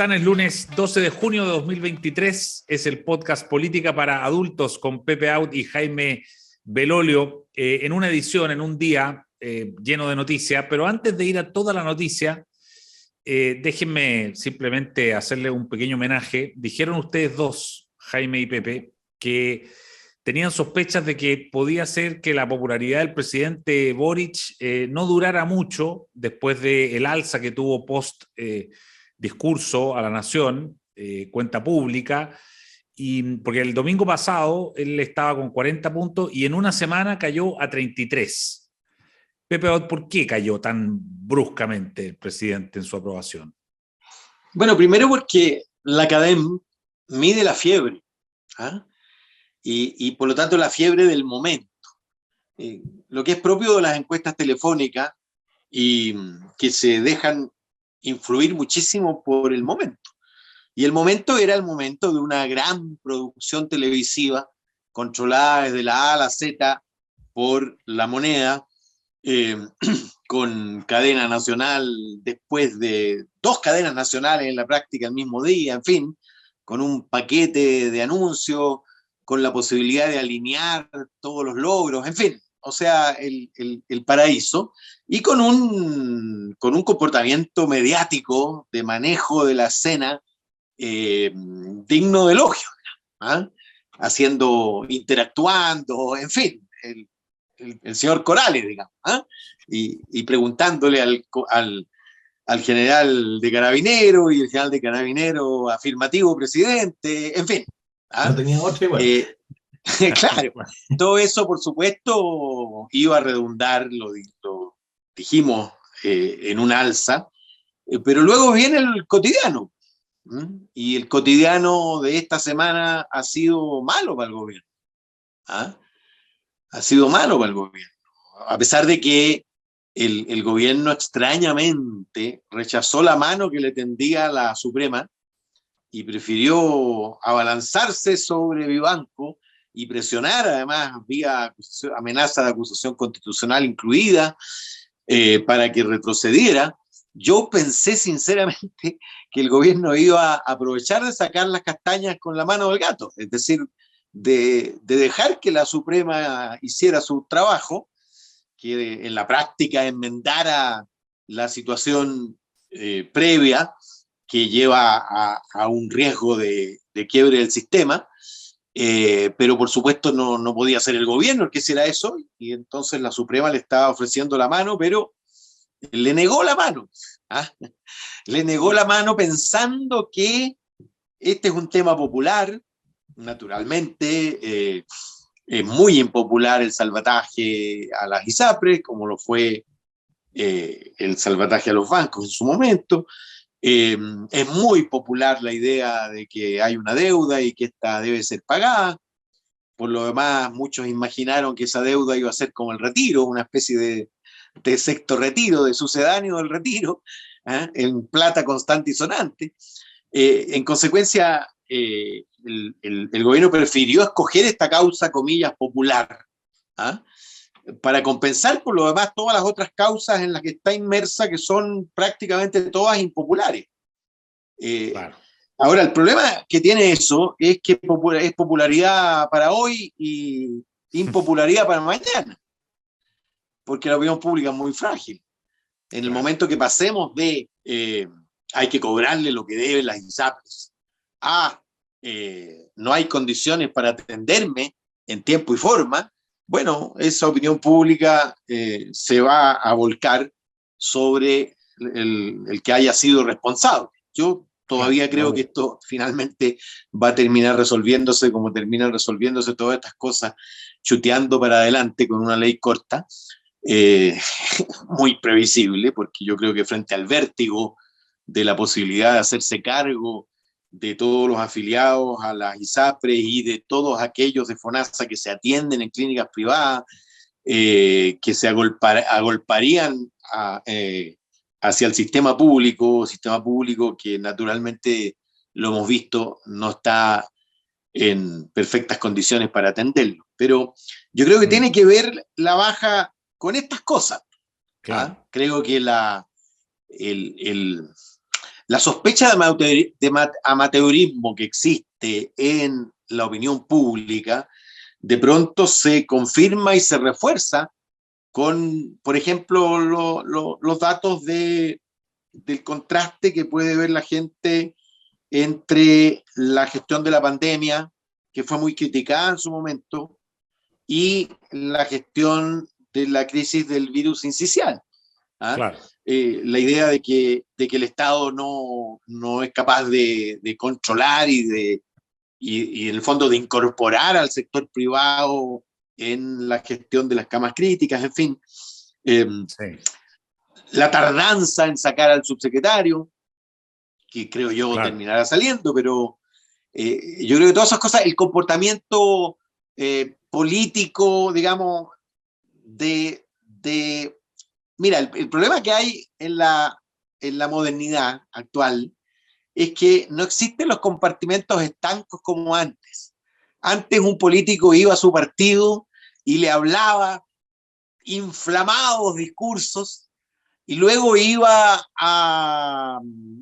están? Es lunes 12 de junio de 2023. Es el podcast Política para Adultos con Pepe Out y Jaime Belolio, en una edición, en un día lleno de noticias. Pero antes de ir a toda la noticia, déjenme simplemente hacerle un pequeño homenaje. Dijeron ustedes dos, Jaime y Pepe, que tenían sospechas de que podía ser que la popularidad del presidente Boric no durara mucho después del alza que tuvo post discurso a la nación, cuenta pública, y porque el domingo pasado él estaba con 40 puntos y en una semana cayó a 33. Pepe, ¿por qué cayó tan bruscamente el presidente en su aprobación? Bueno, primero porque la CADEM mide la fiebre, ¿ah? Y por lo tanto la fiebre del momento. Lo que es propio de las encuestas telefónicas y que se dejan influir muchísimo por el momento. Y el momento era el momento de una gran producción televisiva controlada desde la A a la Z por La Moneda, con cadena nacional después de 2 cadenas nacionales en la práctica el mismo día, en fin, con un paquete de anuncios, con la posibilidad de alinear todos los logros, en fin, o sea, el paraíso, y con un comportamiento mediático de manejo de la escena digno de elogio, ¿ah? Interactuando, en fin, el señor Corales, digamos, ¿ah? Y preguntándole al general de Carabineros, y el general de Carabineros afirmativo presidente, en fin, ¿ah? No tenía otra igual. Claro, todo eso por supuesto iba a redundar, lo dijimos, en un alza, pero luego viene el cotidiano, y el cotidiano de esta semana ha sido malo para el gobierno, ¿ah? Ha sido malo para el gobierno, a pesar de que el gobierno extrañamente rechazó la mano que le tendía la Suprema y prefirió abalanzarse sobre Vivanco y presionar, además, vía amenaza de acusación constitucional incluida, para que retrocediera. Yo pensé sinceramente que el gobierno iba a aprovechar de sacar las castañas con la mano del gato, es decir, de dejar que la Suprema hiciera su trabajo, que en la práctica enmendara la situación previa que lleva a un riesgo de quiebre del sistema, pero por supuesto no podía ser el gobierno el que hiciera eso, y entonces la Suprema le estaba ofreciendo la mano, pero le negó la mano, ¿ah? Le negó la mano pensando que este es un tema popular, naturalmente. Es muy impopular el salvataje a las ISAPRES, como lo fue el salvataje a los bancos en su momento. Es muy popular la idea de que hay una deuda y que esta debe ser pagada. Por lo demás, muchos imaginaron que esa deuda iba a ser como el retiro, una especie de sexto retiro, de sucedáneo del retiro, ¿eh? En plata constante y sonante. En consecuencia, el gobierno prefirió escoger esta causa, comillas, popular, ¿ah? Para compensar por lo demás todas las otras causas en las que está inmersa, que son prácticamente todas impopulares. Claro. Ahora, el problema que tiene eso es que es popularidad para hoy y impopularidad para mañana, porque la opinión pública es muy frágil. En el momento que pasemos de hay que cobrarle lo que deben las ISAPRES no hay condiciones para atenderme en tiempo y forma, bueno, esa opinión pública se va a volcar sobre el que haya sido responsable. Yo todavía creo que esto finalmente va a terminar resolviéndose como terminan resolviéndose todas estas cosas, chuteando para adelante con una ley corta, muy previsible, porque yo creo que frente al vértigo de la posibilidad de hacerse cargo de todos los afiliados a las ISAPRES y de todos aquellos de FONASA que se atienden en clínicas privadas, que se agolparían hacia el sistema público que naturalmente lo hemos visto, no está en perfectas condiciones para atenderlo. Pero yo creo que tiene que ver la baja con estas cosas. Claro. ¿Ah? Creo que la la sospecha de amateurismo que existe en la opinión pública, de pronto se confirma y se refuerza con, por ejemplo, los datos del contraste que puede ver la gente entre la gestión de la pandemia, que fue muy criticada en su momento, y la gestión de la crisis del virus incisional. ¿Ah? Claro. La idea de que el Estado no es capaz de controlar y en el fondo de incorporar al sector privado en la gestión de las camas críticas, en fin. Sí. La tardanza en sacar al subsecretario, que creo yo terminará saliendo, pero yo creo que todas esas cosas, el comportamiento político, digamos, mira, el problema que hay en la modernidad actual es que no existen los compartimentos estancos como antes. Antes un político iba a su partido y le hablaba inflamados discursos, y luego iba a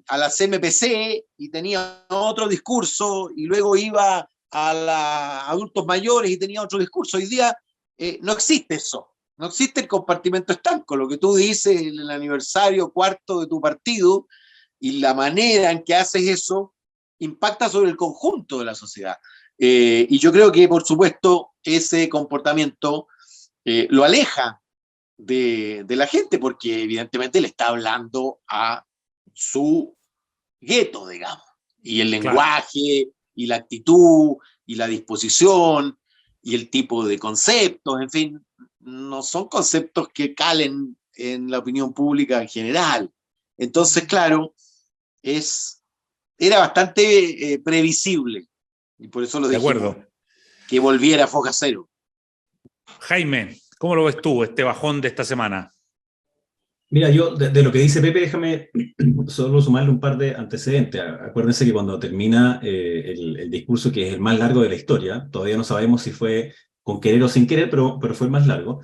la CMPC y tenía otro discurso, y luego iba a los adultos mayores y tenía otro discurso. Hoy día no existe eso. No existe el compartimento estanco. Lo que tú dices en el aniversario cuarto de tu partido y la manera en que haces eso impacta sobre el conjunto de la sociedad. Y yo creo que, por supuesto, ese comportamiento lo aleja de la gente, porque evidentemente le está hablando a su gueto, digamos. Y el lenguaje, y la actitud, y la disposición, y el tipo de conceptos, en fin, no son conceptos que calen en la opinión pública en general. Entonces, claro, era bastante previsible, y por eso lo dijimos, que volviera a foja cero. Jaime, ¿cómo lo ves tú, este bajón de esta semana? Mira, yo de lo que dice Pepe, déjame solo sumarle un par de antecedentes. Acuérdense que cuando termina el discurso, que es el más largo de la historia, todavía no sabemos si fue con querer o sin querer, pero fue el más largo,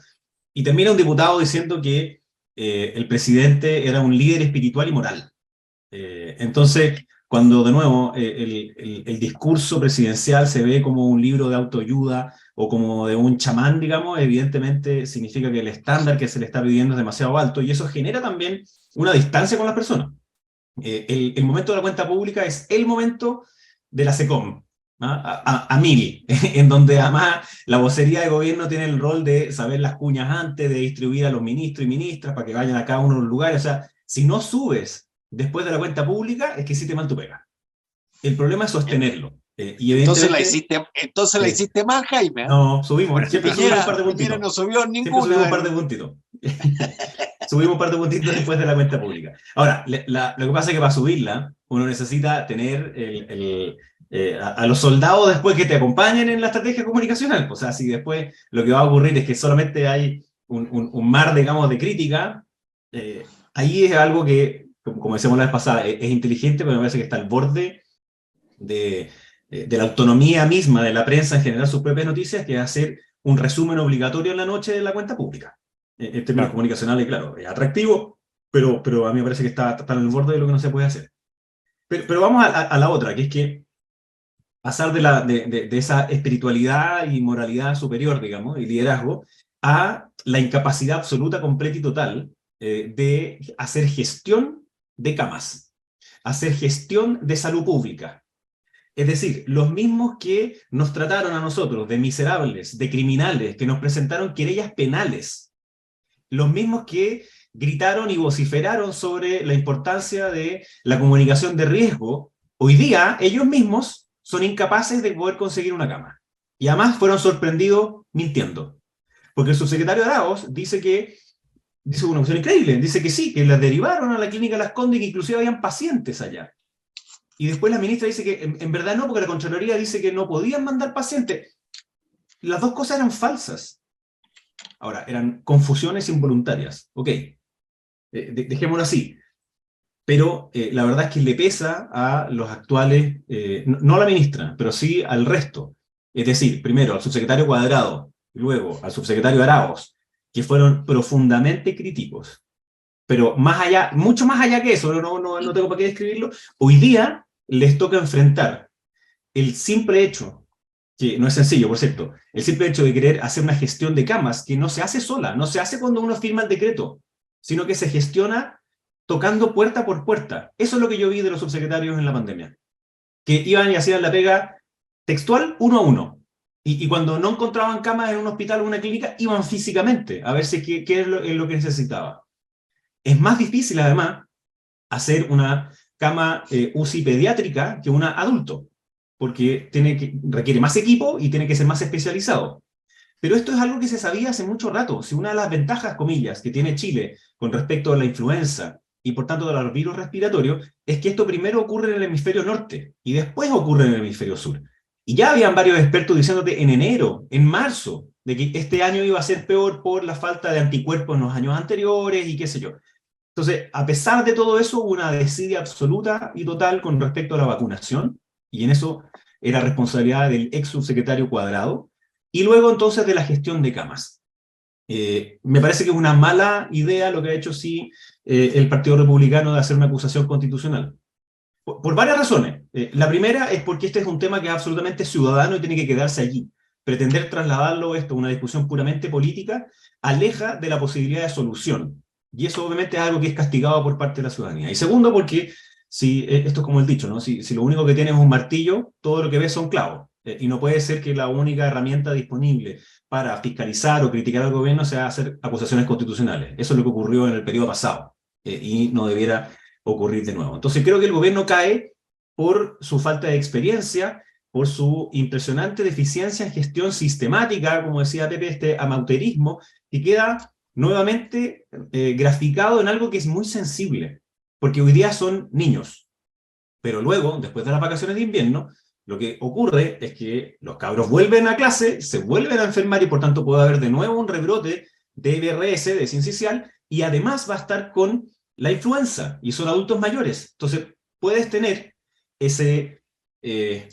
y termina un diputado diciendo que el presidente era un líder espiritual y moral. Entonces, cuando de nuevo el discurso presidencial se ve como un libro de autoayuda o como de un chamán, digamos, evidentemente significa que el estándar que se le está pidiendo es demasiado alto, y eso genera también una distancia con las personas. El momento de la cuenta pública es el momento de la SECOM, a mil, en donde además la vocería de gobierno tiene el rol de saber las cuñas antes, de distribuir a los ministros y ministras para que vayan a cada uno de los lugares. O sea, si no subes después de la cuenta pública, es que sí te mal tu pega. El problema es sostenerlo. Y entonces la hiciste mal, Jaime. ¿eh? No, subimos. Siempre subimos un par de puntitos. No subió ninguna. Siempre subimos un par de puntitos. Subimos un par de puntitos después de la cuenta pública. Ahora, lo que pasa es que para subirla, uno necesita tener a los soldados después que te acompañen en la estrategia comunicacional. O sea, si después lo que va a ocurrir es que solamente hay un mar, digamos, de crítica, ahí es algo que, como decíamos la vez pasada, es inteligente, pero me parece que está al borde de la autonomía misma de la prensa en generar sus propias noticias, que es hacer un resumen obligatorio en la noche de la cuenta pública. En términos comunicacionales, claro, es atractivo, pero a mí me parece que está en el borde de lo que no se puede hacer. Pero vamos a la otra, que es que pasar de esa espiritualidad y moralidad superior, digamos, y liderazgo, a la incapacidad absoluta, completa y total de hacer gestión de camas, hacer gestión de salud pública. Es decir, los mismos que nos trataron a nosotros de miserables, de criminales, que nos presentaron querellas penales, los mismos que gritaron y vociferaron sobre la importancia de la comunicación de riesgo, hoy día ellos mismos son incapaces de poder conseguir una cama. Y además fueron sorprendidos mintiendo. Porque el subsecretario Arauz dice una cuestión increíble, dice que sí, que las derivaron a la clínica Las Condes y que inclusive habían pacientes allá. Y después la ministra dice que en verdad no, porque la Contraloría dice que no podían mandar pacientes. Las dos cosas eran falsas. Ahora, eran confusiones involuntarias. Ok, dejémoslo así. Pero la verdad es que le pesa a los actuales, no a la ministra, pero sí al resto. Es decir, primero al subsecretario Cuadrado, y luego al subsecretario Arauz, que fueron profundamente críticos Pero más allá, mucho más allá que eso, no tengo para qué describirlo, hoy día les toca enfrentar el simple hecho, que no es sencillo, por cierto, el simple hecho de querer hacer una gestión de camas que no se hace sola, no se hace cuando uno firma el decreto, sino que se gestiona tocando puerta por puerta. Eso es lo que yo vi de los subsecretarios en la pandemia, que iban y hacían la pega textual uno a uno. Y cuando no encontraban camas en un hospital o una clínica, iban físicamente a ver si qué es lo que necesitaba. Es más difícil, además, hacer una cama UCI pediátrica que una adulto, porque requiere más equipo y tiene que ser más especializado. Pero esto es algo que se sabía hace mucho rato. Si una de las ventajas, comillas, que tiene Chile con respecto a la influenza y por tanto a los virus respiratorios, es que esto primero ocurre en el hemisferio norte y después ocurre en el hemisferio sur. Y ya habían varios expertos diciéndote en enero, en marzo, de que este año iba a ser peor por la falta de anticuerpos en los años anteriores y qué sé yo. Entonces, a pesar de todo eso, hubo una desidia absoluta y total con respecto a la vacunación, y en eso era responsabilidad del ex subsecretario Cuadrado, y luego entonces de la gestión de camas. Me parece que es una mala idea lo que ha hecho sí el Partido Republicano de hacer una acusación constitucional. Por varias razones. La primera es porque este es un tema que es absolutamente ciudadano y tiene que quedarse allí. Pretender trasladarlo esto a una discusión puramente política aleja de la posibilidad de solución. Y eso obviamente es algo que es castigado por parte de la ciudadanía. Y segundo, porque si, esto es como el dicho, ¿no? Si lo único que tienes es un martillo, todo lo que ves son clavos. Y no puede ser que la única herramienta disponible para fiscalizar o criticar al gobierno sea hacer acusaciones constitucionales. Eso es lo que ocurrió en el periodo pasado. Y no debiera ocurrir de nuevo. Entonces creo que el gobierno cae por su falta de experiencia, por su impresionante deficiencia en gestión sistemática, como decía Pepe, este amauterismo, que queda nuevamente graficado en algo que es muy sensible, porque hoy día son niños, pero luego, después de las vacaciones de invierno, lo que ocurre es que los cabros vuelven a clase, se vuelven a enfermar y por tanto puede haber de nuevo un rebrote de IBRS, de sincicial, y además va a estar con la influenza, y son adultos mayores. Entonces, puedes tener ese, que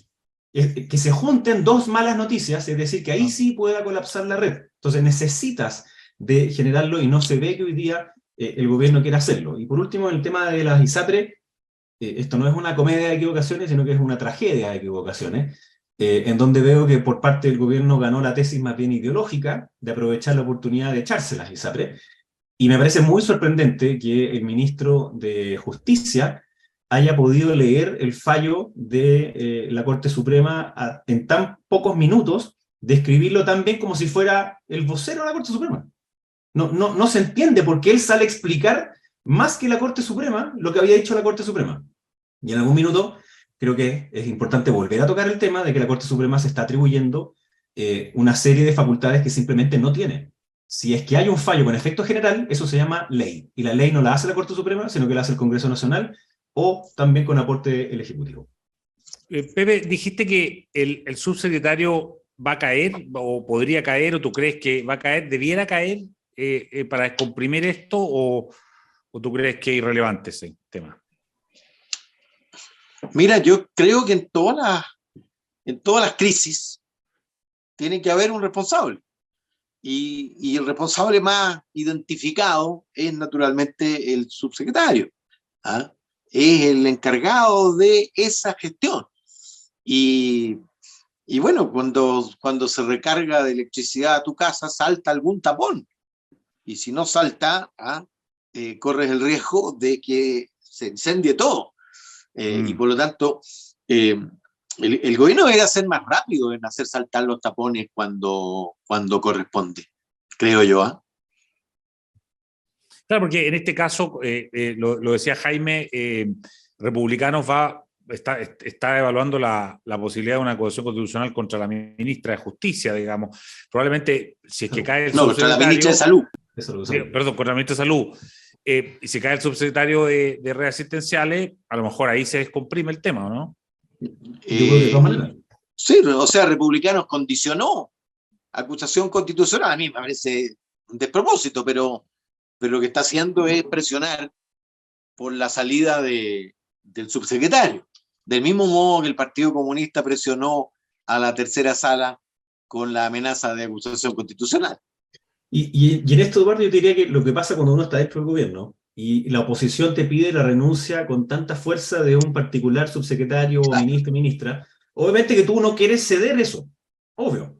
se junten dos malas noticias, es decir, que ahí sí pueda colapsar la red. Entonces, necesitas de generarlo y no se ve que hoy día el gobierno quiera hacerlo. Y por último, el tema de las ISAPRE, esto no es una comedia de equivocaciones, sino que es una tragedia de equivocaciones, en donde veo que por parte del gobierno ganó la tesis más bien ideológica de aprovechar la oportunidad de echarse las ISAPRE. Y me parece muy sorprendente que el ministro de Justicia haya podido leer el fallo de la Corte Suprema en tan pocos minutos, describirlo tan bien como si fuera el vocero de la Corte Suprema. No se entiende porque él sale a explicar más que la Corte Suprema lo que había dicho la Corte Suprema. Y en algún minuto creo que es importante volver a tocar el tema de que la Corte Suprema se está atribuyendo una serie de facultades que simplemente no tiene. Si es que hay un fallo con efecto general, eso se llama ley. Y la ley no la hace la Corte Suprema, sino que la hace el Congreso Nacional o también con aporte del Ejecutivo. Pepe, dijiste que el subsecretario va a caer o podría caer, o tú crees que va a caer, debiera caer para descomprimir esto, o tú crees que es irrelevante ese tema. Mira, yo creo que en todas las crisis tiene que haber un responsable. Y el responsable más identificado es naturalmente el subsecretario. ¿Ah? Es el encargado de esa gestión. Y bueno, cuando se recarga de electricidad a tu casa, salta algún tapón. Y si no salta, corres el riesgo de que se incendie todo. Y por lo tanto, el gobierno debería ser más rápido en hacer saltar los tapones cuando corresponde, creo yo. Claro, porque en este caso, lo decía Jaime, Republicanos está evaluando la posibilidad de una acusación constitucional contra la ministra de Justicia, digamos. Probablemente, si es que cae el contra la ministra de Salud. Perdón, contra la ministra de Salud. Y si cae el subsecretario de redes asistenciales, a lo mejor ahí se descomprime el tema, ¿no? Sí, o sea, Republicanos condicionó acusación constitucional. A mí me parece un despropósito, pero lo que está haciendo es presionar por la salida del subsecretario. Del mismo modo que el Partido Comunista presionó a la tercera sala con la amenaza de acusación constitucional. Y en esto, Eduardo, yo te diría que lo que pasa cuando uno está dentro del gobierno y la oposición te pide la renuncia con tanta fuerza de un particular subsecretario o ministro o ministra, obviamente que tú no quieres ceder eso, obvio.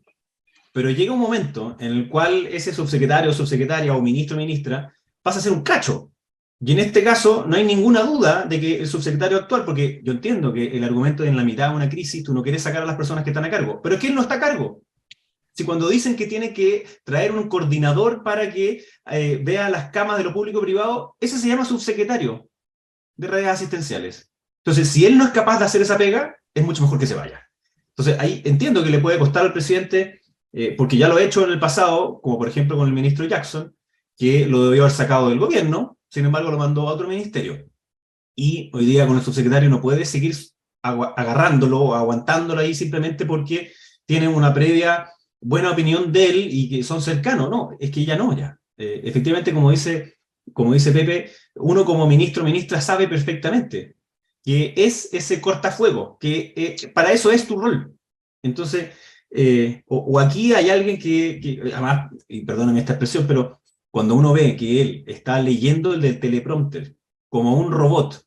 Pero llega un momento en el cual ese subsecretario o subsecretaria o ministro o ministra pasa a ser un cacho. Y en este caso no hay ninguna duda de que el subsecretario actual, porque yo entiendo que el argumento de en la mitad de una crisis tú no quieres sacar a las personas que están a cargo, pero es que él no está a cargo. Si cuando dicen que tiene que traer un coordinador para que vea las camas de lo público-privado, ese se llama subsecretario de redes asistenciales. Entonces, si él no es capaz de hacer esa pega, es mucho mejor que se vaya. Entonces, ahí entiendo que le puede costar al presidente, porque ya lo he hecho en el pasado, como por ejemplo con el ministro Jackson, que lo debió haber sacado del gobierno, sin embargo lo mandó a otro ministerio. Y hoy día con el subsecretario no puede seguir agarrándolo o aguantándolo ahí simplemente porque tienen una previa buena opinión de él y que son cercanos. No, es que ya no, ya. Efectivamente, como dice Pepe, uno como ministro o ministra sabe perfectamente que es ese cortafuego, que para eso es tu rol. Entonces, o aquí hay alguien que, además, y perdóname esta expresión, pero cuando uno ve que él está leyendo el del teleprompter como un robot,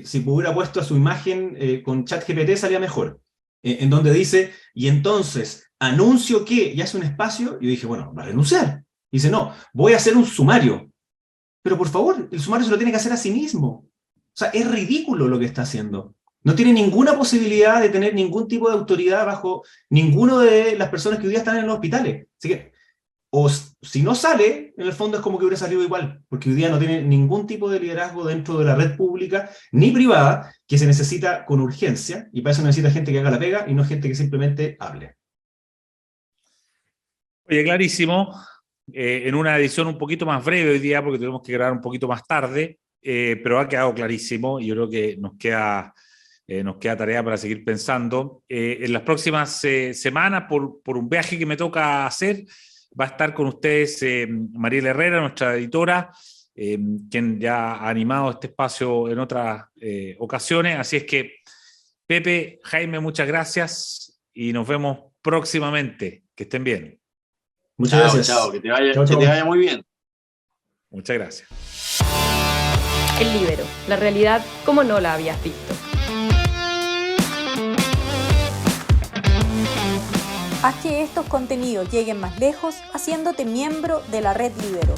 si hubiera puesto a su imagen con ChatGPT salía mejor, en donde dice, y entonces anuncio que, y hace un espacio, y yo dije, bueno, va a renunciar. Y dice, no, voy a hacer un sumario. Pero por favor, el sumario se lo tiene que hacer a sí mismo. O sea, es ridículo lo que está haciendo. No tiene ninguna posibilidad de tener ningún tipo de autoridad bajo ninguno de las personas que hoy día están en los hospitales. Así que, o si no sale, en el fondo es como que hubiera salido igual, porque hoy día no tiene ningún tipo de liderazgo dentro de la red pública ni privada que se necesita con urgencia, y para eso necesita gente que haga la pega y no gente que simplemente hable. Oye, clarísimo. En una edición un poquito más breve hoy día, porque tenemos que grabar un poquito más tarde, pero ha quedado clarísimo y yo creo que nos queda tarea para seguir pensando. En las próximas semanas, por un viaje que me toca hacer, va a estar con ustedes Mariela Herrera, nuestra editora, quien ya ha animado este espacio en otras ocasiones. Así es que, Pepe, Jaime, muchas gracias y nos vemos próximamente. Que estén bien. Muchas gracias. Chao, que te vaya muy bien. Muchas gracias. El Líbero, la realidad como no la habías visto. Haz que estos contenidos lleguen más lejos haciéndote miembro de la Red Líbero.